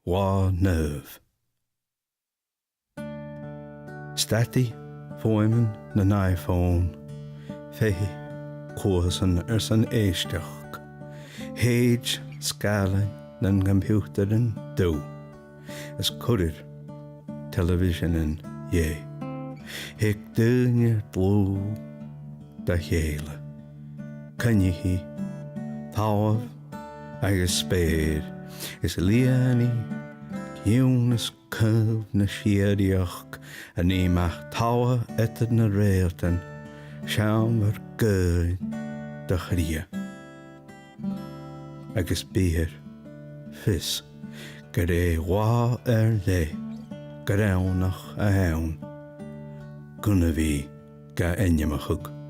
bho Naomh. Stati foimen na iPhone, fehi coasan airson éisteach, héid scala nan computerin do, as còir televisionin ye, hic dúne blú da chéile, canyihi, tábh agus spéir, is líanaí dúnas cumh na siaríoch a nímach tábh etad na Ràithean, seamar gúid da Chrìdheil. Agus bír fis gur é bhá le go ránach a ann, gona bhí ga enneamachug.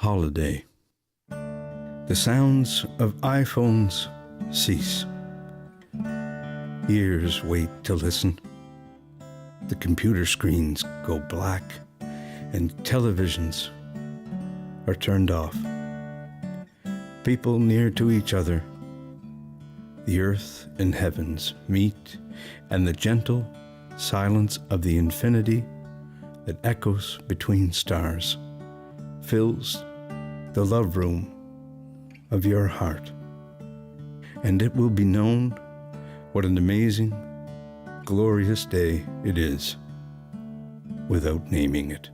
Holiday. The sounds of iPhones cease. Ears wait to listen. The computer screens go black and televisions are turned off. People near to each other, the earth and heavens meet, and the gentle silence of the infinity that echoes between stars fills the love room of your heart. And it will be known what an amazing, glorious day it is without naming it.